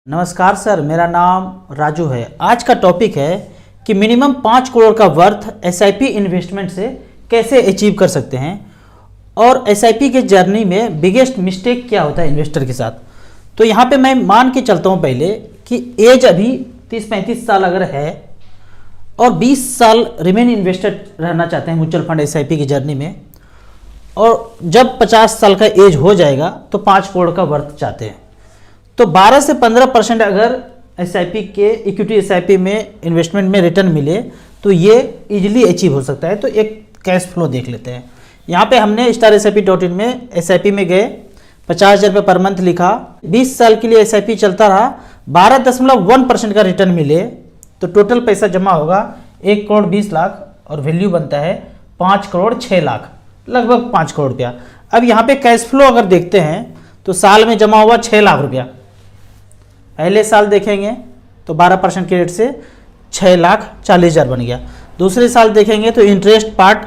नमस्कार सर, मेरा नाम राजू है। आज का टॉपिक है कि मिनिमम 5 करोड़ का वर्थ एसआईपी इन्वेस्टमेंट से कैसे अचीव कर सकते हैं और एसआईपी के जर्नी में बिगेस्ट मिस्टेक क्या होता है इन्वेस्टर के साथ। तो यहाँ पे मैं मान के चलता हूँ पहले कि एज अभी 30-35 साल अगर है और 20 साल रिमेन इन्वेस्टर रहना चाहते हैं म्यूचुअल फंड एसआईपी की जर्नी में, और जब 50 साल का एज हो जाएगा तो 5 करोड़ का वर्थ चाहते हैं, तो 12 से 15% अगर एसआईपी के इक्विटी एसआईपी में इन्वेस्टमेंट में रिटर्न मिले तो ये इजीली अचीव हो सकता है। तो एक कैश फ्लो देख लेते हैं। यहाँ पे हमने StarSIP.in में एसआईपी में गए, 50,000 रुपये पर मंथ लिखा, 20 साल के लिए एसआईपी चलता रहा, 12.1% का रिटर्न मिले तो टोटल पैसा जमा होगा 1 करोड़ 20 लाख और वैल्यू बनता है 5 करोड़ 6 लाख, लगभग 5 करोड़ रुपया। अब यहाँ पे कैश फ्लो अगर देखते हैं तो साल में जमा हुआ 6 लाख रुपया, पहले साल देखेंगे तो 12% के रेट से 6,40,000 बन गया। दूसरे साल देखेंगे तो इंटरेस्ट पार्ट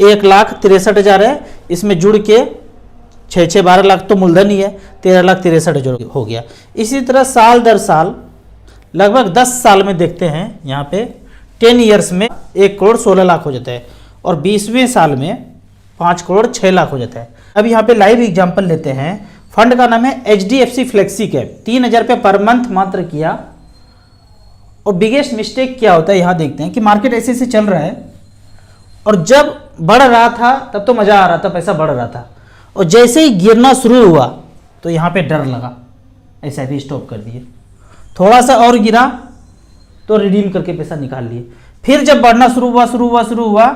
1,63,000 है, इसमें जुड़ के 6-12 लाख तो मूलधन ही है, 13,63,000 हो गया। इसी तरह साल दर साल लगभग 10 साल में देखते हैं यहाँ पे 10 ईयर्स में 1 करोड़ 16 लाख हो जाता है और 20वें साल में 5 करोड़ 6 लाख हो जाता है। अब यहाँ पे लाइव एग्जाम्पल लेते हैं। फंड का नाम है HDFC फ्लेक्सी कैप, 3,000 रुपये पर मंथ मात्र किया। और बिगेस्ट मिस्टेक क्या होता है यहाँ देखते हैं कि मार्केट ऐसे ऐसे चल रहा है और जब बढ़ रहा था तब तो मज़ा आ रहा था, पैसा बढ़ रहा था, और जैसे ही गिरना शुरू हुआ तो यहाँ पे डर लगा, एसआईपी स्टॉप कर दिए। थोड़ा सा और गिरा तो रिडीम करके पैसा निकाल लिए। फिर जब बढ़ना शुरू हुआ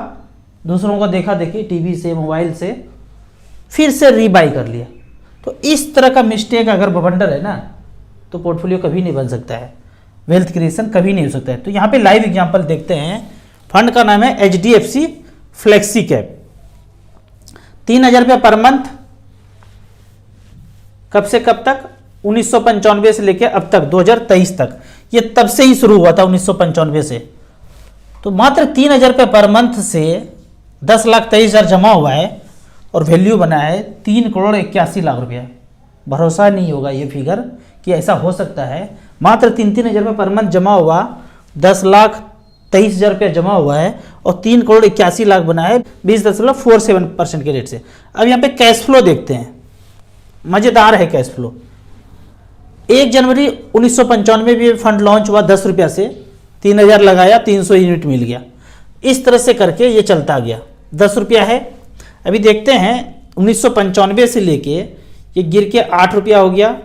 दूसरों को देखा देखी टीवी से मोबाइल से, फिर से रीबाई कर लिया। तो इस तरह का मिस्टेक अगर बवंडर है ना तो पोर्टफोलियो कभी नहीं बन सकता है, वेल्थ क्रिएशन कभी नहीं हो सकता है। तो यहाँ पे लाइव एग्जांपल देखते हैं। फंड का नाम है HDFC फ्लेक्सी कैप, 3,000 रुपये पर मंथ, कब से कब तक, 1995 से लेकर अब तक 2023 तक, ये तब से ही शुरू हुआ था 1995 से। तो मात्र 3,000 रुपये पर मंथ से 10,23,000 जमा हुआ है और वैल्यू बना है 3 करोड़ 81 लाख रुपया। भरोसा नहीं होगा ये फिगर कि ऐसा हो सकता है। मात्र 3,000 रुपये पर मंथ जमा हुआ, 10,23,000 रुपया जमा हुआ है और 3 करोड़ 81 लाख बना है 20.47% के रेट से। अब यहाँ पे कैश फ्लो देखते हैं, मज़ेदार है कैश फ्लो। 1 जनवरी 1995 में भी फंड लॉन्च हुआ 10 रुपया से, 3,000 लगाया, 300 यूनिट मिल गया। इस तरह से करके ये चलता गया। 10 रुपया है। अभी देखते हैं 1995 से लेके ये गिर के 8 रुपया हो गया,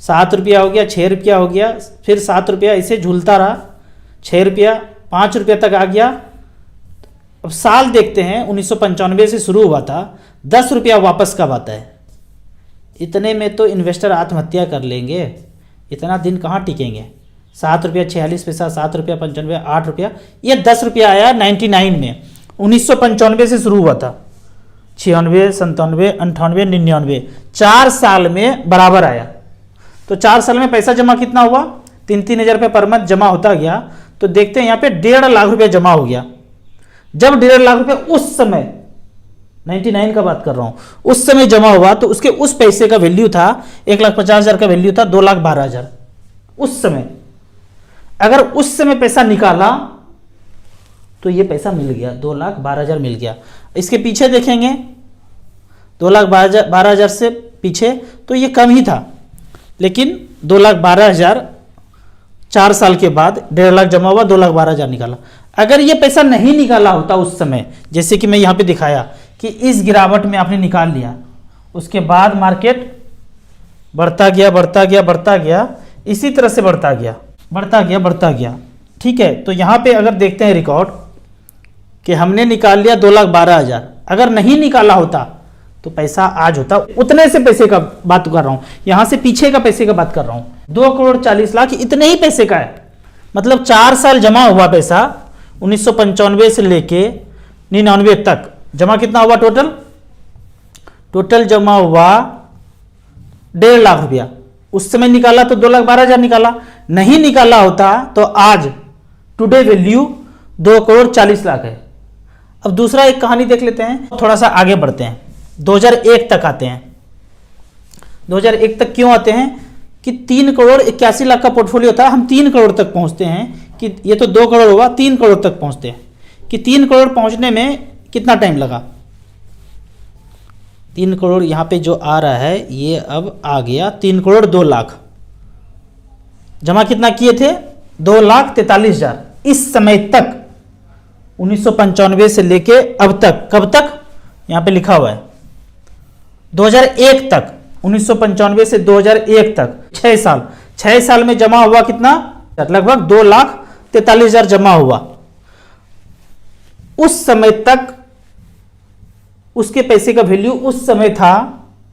7 रुपया हो गया, 6 रुपया हो गया, फिर 7 रुपया, इसे झूलता रहा, 6 रुपया, 5 रुपया तक आ गया। अब साल देखते हैं, 1995 से शुरू हुआ था, 10 रुपया वापस कब आता है। इतने में तो इन्वेस्टर आत्महत्या कर लेंगे, इतना दिन कहाँ टिकेंगे। 7 रुपया 46 पैसा, 7 रुपया 95, 8 रुपया, ये 10 रुपया आया 99 में। 1995 से शुरू हुआ था, 96, 97, 98, 99, 4 साल में बराबर आया। तो 4 साल में पैसा जमा कितना हुआ, 3,000 रुपये पर मंथ जमा होता गया। तो देखते हैं यहाँ पे 1.5 लाख रुपया जमा हो गया। जब 1.5 लाख रुपया उस समय 99 का बात कर रहा हूँ, उस समय जमा हुआ तो उसके उस पैसे का वैल्यू था 1,50,000 का वैल्यू था 2,12,000 उस समय। अगर उस समय पैसा निकाला तो ये पैसा मिल गया, 2,12,000 मिल गया। इसके पीछे देखेंगे 2,12,000 से पीछे तो ये कम ही था, लेकिन 2,12,000 4 साल के बाद 1.5 लाख जमा हुआ, 2,12,000 निकाला। अगर ये पैसा नहीं निकाला होता उस समय, जैसे कि मैं यहाँ पे दिखाया कि इस गिरावट में आपने निकाल लिया, उसके बाद मार्केट बढ़ता गया, इसी तरह से बढ़ता गया। ठीक है, तो यहाँ पे अगर देखते हैं रिकॉर्ड कि हमने निकाल लिया 2,12,000, अगर नहीं निकाला होता तो पैसा आज होता, उतने से पैसे का बात कर रहा हूँ, यहाँ से पीछे का पैसे का बात कर रहा हूँ, 2 करोड़ 40 लाख, इतने ही पैसे का है। मतलब 4 साल जमा हुआ पैसा, 1995 से लेके 99 तक जमा कितना हुआ, टोटल जमा हुआ 1.5 लाख रुपया। उस समय निकाला तो 2,12,000 निकाला, नहीं निकाला होता तो आज टुडे वैल्यू 2 करोड़ 40 लाख है। अब दूसरा एक कहानी देख लेते हैं, थोड़ा सा आगे बढ़ते हैं, 2001 तक आते हैं। 2001 तक क्यों आते हैं कि 3,81,00,000 का पोर्टफोलियो था, हम 3 करोड़ तक पहुंचते हैं, कि ये तो 2 करोड़ हुआ, 3 करोड़ तक पहुंचते हैं, कि 3 करोड़ पहुंचने में कितना टाइम लगा। 3 करोड़ यहाँ पे जो आ रहा है ये अब आ गया 3,02,00,000। जमा कितना किए थे? 2,43,000 इस समय तक, 1995 से लेके अब तक। कब तक? यहाँ पे लिखा हुआ है 2001 तक, 1995 से 2001 तक 6 साल। 6 साल में जमा हुआ कितना? लगभग 2,43,000 जमा हुआ। उस समय तक उसके पैसे का वैल्यू उस समय था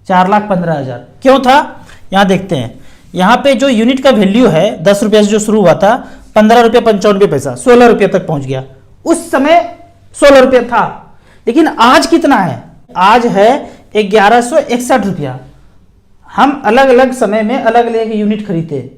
4,15,000। क्यों था? यहां देखते हैं, यहां पे जो यूनिट का वैल्यू है 10 रुपये से जो शुरू हुआ था, 15 रुपये 95 पैसा, 16 रुपये तक पहुंच गया। उस समय 16 रुपये था, लेकिन आज कितना है? आज है 1,161 रुपया। हम अलग अलग समय में अलग अलग यूनिट खरीदते,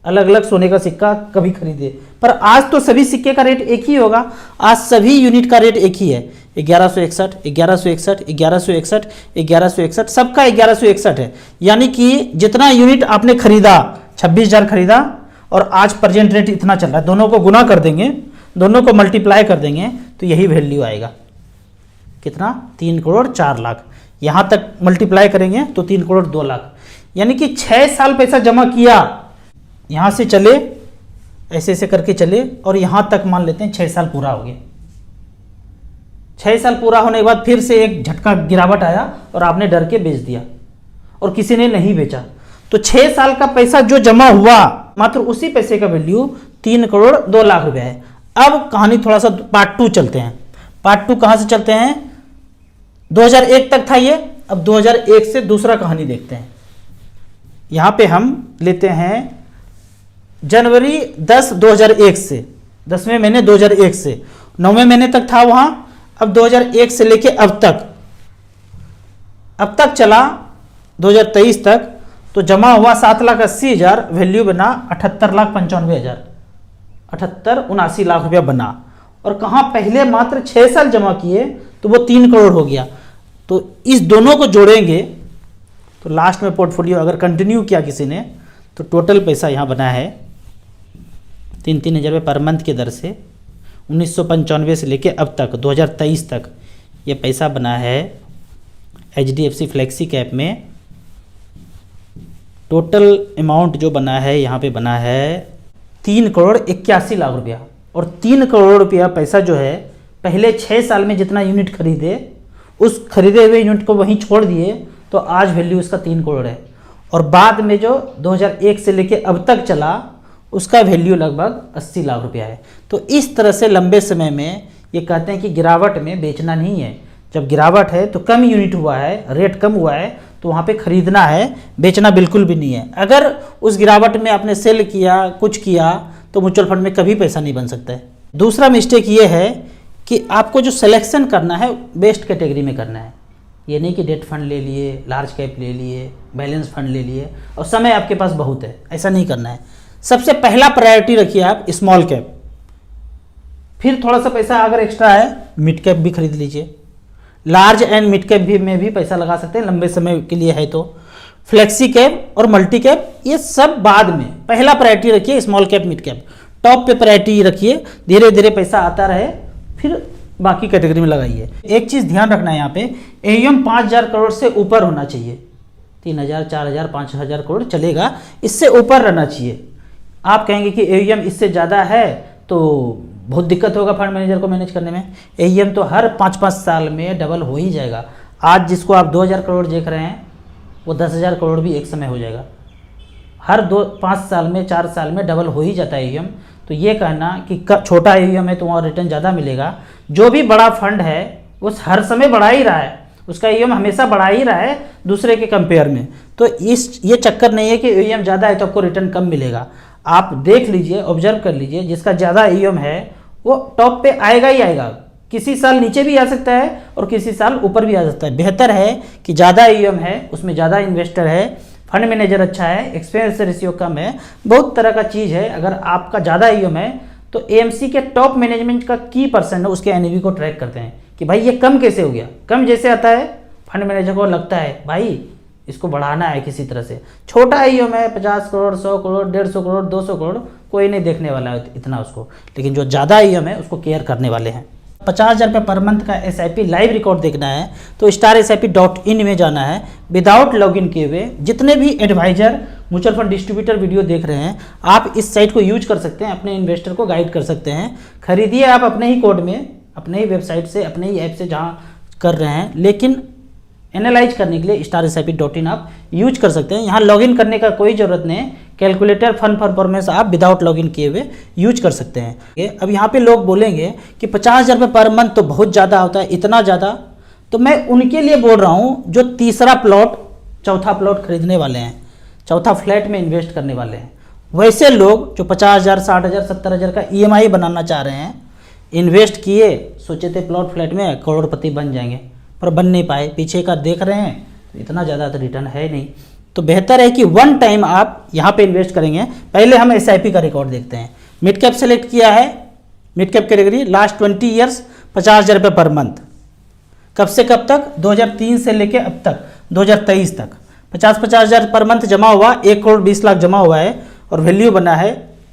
अलग अलग सोने का सिक्का कभी खरीदे, पर आज तो सभी सिक्के का रेट एक ही होगा। आज सभी यूनिट का रेट एक ही है, 1,161, 1,161, 1,161, 1,161, सबका 1,161 है। यानी कि जितना यूनिट आपने खरीदा, 26,000 खरीदा, और आज प्रेजेंट रेट इतना चल रहा है, दोनों को गुना कर देंगे, दोनों को मल्टीप्लाई कर देंगे, तो यही वैल्यू आएगा। कितना? 3,04,00,000। यहाँ तक मल्टीप्लाई करेंगे तो 3,02,00,000। यानी कि 6 साल पैसा जमा किया, यहाँ से चले, ऐसे ऐसे करके चले, और यहाँ तक मान लेते हैं 6 साल पूरा हो गया। 6 साल पूरा होने के बाद फिर से एक झटका गिरावट आया और आपने डर के बेच दिया, और किसी ने नहीं बेचा, तो 6 साल का पैसा जो जमा हुआ, मात्र उसी पैसे का वैल्यू 3,02,00,000 रुपया है। अब कहानी थोड़ा सा पार्ट 2 चलते हैं। पार्ट 2 कहाँ से चलते हैं? 2001 तक था ये, अब 2001 से दूसरा कहानी देखते हैं। यहाँ पे हम लेते हैं जनवरी 10, 2001 से, 10वें महीने 2001 से 9वें महीने तक था वहाँ। अब 2001 से लेके अब तक चला 2023 तक, तो जमा हुआ 7,80,000, वैल्यू बना 78,95,000, 78-79 रुपया बना। और कहाँ? पहले मात्र 6 साल जमा किए तो वो 3 करोड़ हो गया। तो इस दोनों को जोड़ेंगे तो लास्ट में पोर्टफोलियो अगर कंटिन्यू किया किसी ने, तो टोटल पैसा यहाँ बना है 3,000 रुपये पर मंथ के दर से, 1995 से लेके अब तक 2023 तक ये पैसा बना है HDFC फ्लेक्सी कैप में। टोटल अमाउंट जो बना है यहाँ पे बना है 3,81,00,000 रुपया। और 3 करोड़ रुपया पैसा जो है, पहले 6 साल में जितना यूनिट खरीदे, उस खरीदे हुए यूनिट को वहीं छोड़ दिए, तो आज वैल्यू इसका 3 करोड़ है। और बाद में जो 2001 से लेके अब तक चला, उसका वैल्यू लगभग 80 लाख रुपया है। तो इस तरह से लंबे समय में ये कहते हैं कि गिरावट में बेचना नहीं है। जब गिरावट है तो कम यूनिट हुआ है, रेट कम हुआ है, तो वहाँ पे खरीदना है, बेचना बिल्कुल भी नहीं है। अगर उस गिरावट में आपने सेल किया, कुछ किया, तो म्यूचुअल फंड में कभी पैसा नहीं बन सकता है। दूसरा मिस्टेक ये है कि आपको जो सिलेक्शन करना है बेस्ट कैटेगरी में करना है। ये नहीं कि डेट फंड ले लिए, लार्ज कैप ले लिए, बैलेंस फंड ले लिए और समय आपके पास बहुत है, ऐसा नहीं करना है। सबसे पहला प्रायोरिटी रखिए आप स्मॉल कैप, फिर थोड़ा सा पैसा अगर एक्स्ट्रा है मिड कैप भी खरीद लीजिए। लार्ज एंड मिड कैप भी में भी पैसा लगा सकते हैं, लंबे समय के लिए है तो। फ्लेक्सी कैप और मल्टी कैप ये सब बाद में, पहला प्रायोरिटी रखिए small cap mid cap, top पे प्रायोरिटी रखिए, धीरे धीरे पैसा आता रहे, फिर बाकी कैटेगरी में लगाइए। एक चीज़ ध्यान रखना है यहाँ पे, AUM 5,000 करोड़ से ऊपर होना चाहिए। 3,000, 4,000, 5,000 करोड़ चलेगा, इससे ऊपर रहना चाहिए। आप कहेंगे कि AUM इससे ज़्यादा है तो बहुत दिक्कत होगा फंड मैनेजर को मैनेज करने में। AUM तो हर 5-5 साल में डबल हो ही जाएगा। आज जिसको आप 2,000 करोड़ देख रहे हैं, वो 10,000 करोड़ भी एक समय हो जाएगा। हर 2-5 साल में, 4 साल में डबल हो ही जाता है AUM। तो ये कहना कि छोटा AUM है तो वहाँ रिटर्न ज़्यादा मिलेगा, जो भी बड़ा फंड है वो हर समय बढ़ा ही रहा है, उसका AUM हमेशा बढ़ा ही रहा है दूसरे के कंपेयर में। तो ये चक्कर नहीं है कि AUM ज़्यादा है तो आपको रिटर्न कम मिलेगा। आप देख लीजिए, ऑब्जर्व कर लीजिए, जिसका ज़्यादा AUM है वो टॉप पे आएगा ही आएगा। किसी साल नीचे भी आ सकता है और किसी साल ऊपर भी आ सकता है। बेहतर है कि ज़्यादा AUM है, उसमें ज़्यादा इन्वेस्टर है, फंड मैनेजर अच्छा है, एक्सपेंस रेशियो कम है, बहुत तरह का चीज़ है। अगर आपका ज़्यादा AUM है तो AMC के टॉप मैनेजमेंट का की पर्सन है, उसके NAV को ट्रैक करते हैं कि भाई ये कम कैसे हो गया। कम जैसे आता है फंड मैनेजर को लगता है भाई इसको बढ़ाना है किसी तरह से। छोटा ईएम है 50 करोड़, 100 करोड़, 150 करोड़, 200 करोड़, कोई नहीं देखने वाला है इतना उसको, लेकिन जो ज़्यादा ईएम है उसको केयर करने वाले हैं। 50,000 रुपये पर मंथ का SIP लाइव रिकॉर्ड देखना है तो starsip.in में जाना है। विदाउट लॉगिन किए हुए जितने भी adviser, mutual fund distributor video देख रहे हैं, आप इस साइट को यूज कर सकते हैं, अपने इन्वेस्टर को गाइड कर सकते हैं। खरीदिए आप अपने ही कोड में, अपने ही वेबसाइट से, अपने ही ऐप से जहाँ कर रहे हैं, लेकिन एनालाइज करने के लिए starsip.in आप यूज कर सकते हैं। यहाँ लॉगिन करने का कोई ज़रूरत नहीं है। कैलकुलेटर फंड परफॉर्मेंस आप विदाउट लॉगिन किए हुए यूज कर सकते हैं। अब यहाँ पे लोग बोलेंगे कि 50,000 रुपये पर मंथ तो बहुत ज़्यादा होता है, इतना ज़्यादा, तो मैं उनके लिए बोल रहा हूँ जो तीसरा प्लॉट, चौथा प्लॉट खरीदने वाले हैं, चौथा फ्लैट में इन्वेस्ट करने वाले हैं। वैसे लोग जो 50,000, 60,000, 70,000 का EMI बनाना चाह रहे हैं, इन्वेस्ट किए, सोचे थे प्लॉट फ्लैट में करोड़पति बन जाएंगे, पर बन नहीं पाए। पीछे का देख रहे हैं तो इतना ज़्यादा तो रिटर्न है नहीं, तो बेहतर है कि वन टाइम आप यहाँ पे इन्वेस्ट करेंगे। पहले हम SIP का रिकॉर्ड देखते हैं। मिड कैप सेलेक्ट किया है, mid cap category, last 20 years 50,000 रुपये पर मंथ। कब से कब तक? 2003 से लेके अब तक 2023 तक 50,000 पर मंथ जमा हुआ, 1 करोड़ 20 लाख जमा हुआ है और वैल्यू बना है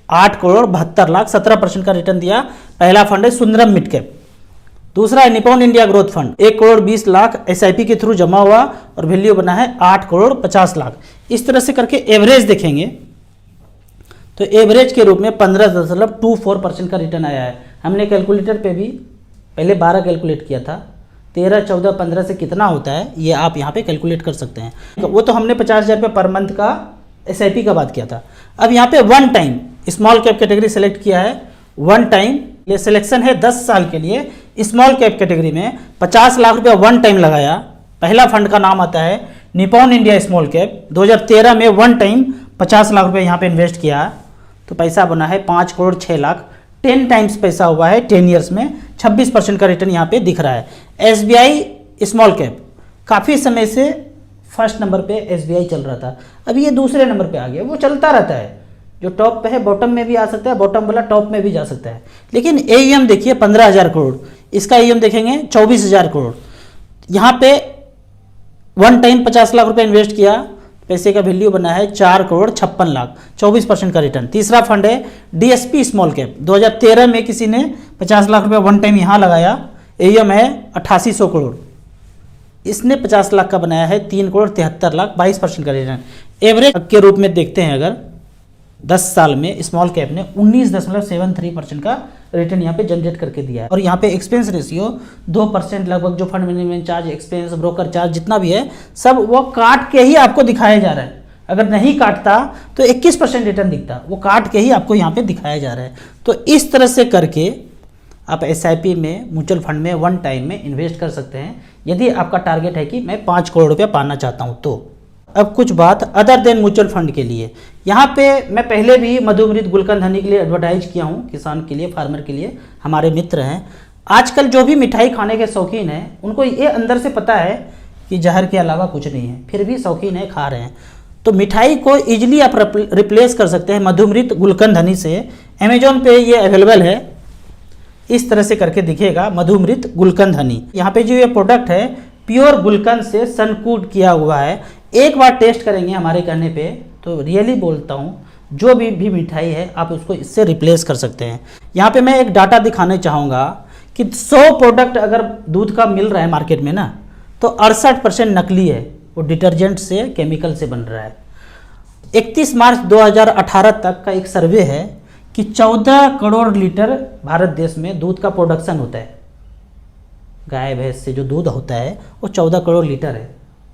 8 करोड़ 72 लाख, 17% का रिटर्न दिया। पहला फंड है सुंदरम मिड कैप। दूसरा है Nippon India growth fund, 1 crore 20 lakh SIP के थ्रू जमा हुआ और वैल्यू बना है 8 करोड़ 50 लाख। इस तरह से करके एवरेज देखेंगे तो एवरेज के रूप में 15.24% का रिटर्न आया है। हमने कैलकुलेटर पे भी पहले 12 कैलकुलेट किया था, 13, 14, 15 से कितना होता है ये आप यहाँ पे कैलकुलेट कर सकते हैं। वो तो हमने 50,000 रुपये पर मंथ का SIP का बात किया था। अब यहाँ पे one time small cap category select किया है। वन टाइम ये सिलेक्शन है 10 साल के लिए। स्मॉल कैप कैटेगरी में 50 लाख रुपया वन टाइम लगाया। पहला फंड का नाम आता है निपॉन इंडिया स्मॉल कैप। 2013 में वन टाइम 50 लाख रुपया यहाँ पे इन्वेस्ट किया तो पैसा बना है 5 करोड़ 6 लाख। 10 टाइम्स पैसा हुआ है 10 ईयर्स में, 26% का रिटर्न यहाँ पे दिख रहा है। SBI स्मॉल कैप काफ़ी समय से फर्स्ट नंबर पे SBI चल रहा था, अभी ये दूसरे नंबर पे आ गया। वो चलता रहता है, जो टॉप पे है बॉटम में भी आ सकता है, बॉटम वाला टॉप में भी जा सकता है। लेकिन AUM देखिए 15,000 करोड़, इसका AUM देखेंगे 24,000 करोड़। यहाँ पे वन टाइम 50 लाख रुपए इन्वेस्ट किया, पैसे का वैल्यू बना है 4 करोड़ 56 लाख, 24% का रिटर्न। तीसरा फंड है DSP स्मॉल कैप। 2013 में किसी ने 50 लाख रुपए वन टाइम यहाँ लगाया, AUM है 8800 करोड़, इसने 50 लाख का बनाया है 3 करोड़ 73 लाख, 22% का रिटर्न। एवरेज के रूप में देखते हैं अगर 10 साल में स्मॉल कैप ने 19.73% का रिटर्न यहाँ पे जनरेट करके दिया है। और यहाँ पे एक्सपेंस रेशियो 2% लगभग, जो fund management charge, expense, broker charge जितना भी है सब वो काट के ही आपको दिखाया जा रहा है। अगर नहीं काटता तो 21% रिटर्न दिखता, वो काट के ही आपको यहाँ पे दिखाया जा रहा है। तो इस तरह से करके आप SIP में, म्यूचुअल फंड में वन टाइम में इन्वेस्ट कर सकते हैं, यदि आपका टारगेट है कि मैं 5 करोड़ रुपया पाना चाहता हूँ तो। अब कुछ बात अदर देन म्यूचुअल फंड के लिए। यहाँ पे मैं पहले भी मधुमृत गुलकंद हनी के लिए एडवर्टाइज किया हूँ, किसान के लिए, फार्मर के लिए, हमारे मित्र हैं। आजकल जो भी मिठाई खाने के शौकीन हैं उनको ये अंदर से पता है कि जहर के अलावा कुछ नहीं है, फिर भी शौकीन है, खा रहे हैं। तो मिठाई को ईजिली आप रिप्लेस कर सकते हैं मधुमृत गुलकंद हनी से। अमेजोन पे ये अवेलेबल है, इस तरह से करके दिखेगा मधुमृत गुलकंद हनी। यहाँ पे जो ये प्रोडक्ट है प्योर गुलकंद से सनकूट किया हुआ है। एक बार टेस्ट करेंगे हमारे कहने पे तो रियली बोलता हूँ, जो भी मिठाई है आप उसको इससे रिप्लेस कर सकते हैं। यहाँ पे मैं एक डाटा दिखाना चाहूँगा कि 100 प्रोडक्ट अगर दूध का मिल रहा है मार्केट में ना, तो 68% नकली है, वो डिटर्जेंट से, केमिकल से बन रहा है। 31 मार्च 2018 तक का एक सर्वे है कि 14 करोड़ लीटर भारत देश में दूध का प्रोडक्शन होता है। गाय भैंस से जो दूध होता है वो 14 करोड़ लीटर है,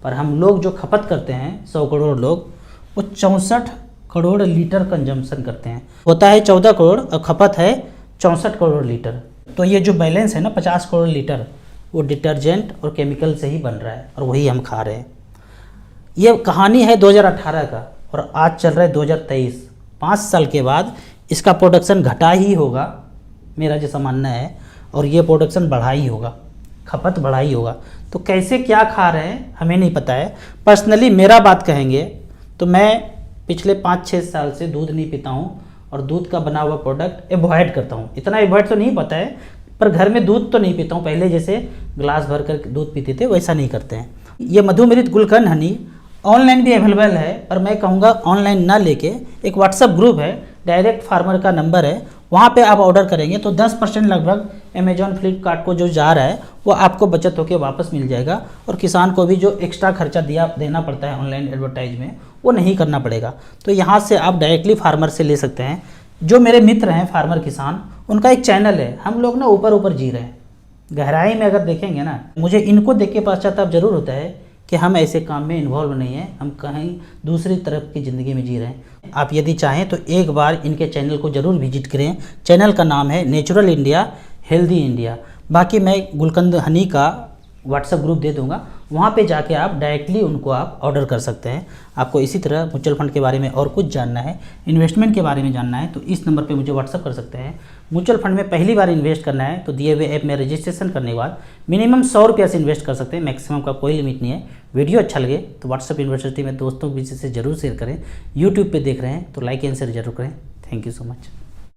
पर हम लोग जो खपत करते हैं 100 करोड़ लोग, वो 64 करोड़ लीटर कंजम्पशन करते हैं। होता है 14 करोड़ और खपत है 64 करोड़ लीटर। तो ये जो बैलेंस है ना 50 करोड़ लीटर, वो डिटर्जेंट और केमिकल से ही बन रहा है और वही हम खा रहे हैं। ये कहानी है 2018 का और आज चल रहा है 2023। 5 साल के बाद इसका प्रोडक्शन घटा ही होगा, मेरा जैसा मानना है, और ये प्रोडक्शन बढ़ा ही होगा, खपत बढ़ा ही होगा। तो कैसे क्या खा रहे हैं हमें नहीं पता है। पर्सनली मेरा बात कहेंगे तो मैं पिछले 5-6 साल से दूध नहीं पीता हूँ और दूध का बना हुआ प्रोडक्ट एवॉइड करता हूँ। इतना एवॉइड तो नहीं पता है, पर घर में दूध तो नहीं पीता हूँ। पहले जैसे ग्लास भर कर दूध पीते थे वैसा नहीं करते हैं। ये मधुमृत गुलकंद हनी ऑनलाइन भी अवेलेबल है, पर मैं कहूँगा ऑनलाइन ना लेके एक व्हाट्सअप ग्रुप है, डायरेक्ट फार्मर का नंबर है, वहाँ पे आप ऑर्डर करेंगे तो 10% लगभग अमेजॉन फ्लिपकार्ट को जो जा रहा है वो आपको बचत होकर वापस मिल जाएगा, और किसान को भी जो एक्स्ट्रा खर्चा देना पड़ता है ऑनलाइन एडवर्टाइज में वो नहीं करना पड़ेगा। तो यहाँ से आप डायरेक्टली फार्मर से ले सकते हैं। जो मेरे मित्र हैं फार्मर किसान, उनका एक चैनल है, हम लोग ना ऊपर ऊपर जी रहे हैं, गहराई में अगर देखेंगे ना, मुझे इनको देख के पश्चाताप जरूर होता है कि हम ऐसे काम में इन्वॉल्व नहीं हैं, हम कहीं दूसरी तरफ की ज़िंदगी में जी रहे हैं। आप यदि चाहें तो एक बार इनके चैनल को ज़रूर विजिट करें। चैनल का नाम है नेचुरल इंडिया हेल्दी इंडिया। बाकी मैं गुलकंद हनी का व्हाट्सएप ग्रुप दे दूंगा, वहाँ पे जाके आप डायरेक्टली उनको आप ऑर्डर कर सकते हैं। आपको इसी तरह म्यूचुअल फंड के बारे में और कुछ जानना है, इन्वेस्टमेंट के बारे में जानना है, तो इस नंबर पे मुझे व्हाट्सएप कर सकते हैं। म्यूचुअल फंड में पहली बार इन्वेस्ट करना है तो दिए हुए ऐप में रजिस्ट्रेशन करने के बाद मिनिमम 100 रुपया से इन्वेस्ट कर सकते हैं, मैक्सिमम का कोई लिमिट नहीं है। वीडियो अच्छा लगे तो व्हाट्सएप यूनिवर्सिटी में दोस्तों के बीच से जरूर शेयर करें। यूट्यूब पर देख रहे हैं तो लाइक एंड शेयर जरूर करें। Thank you so much.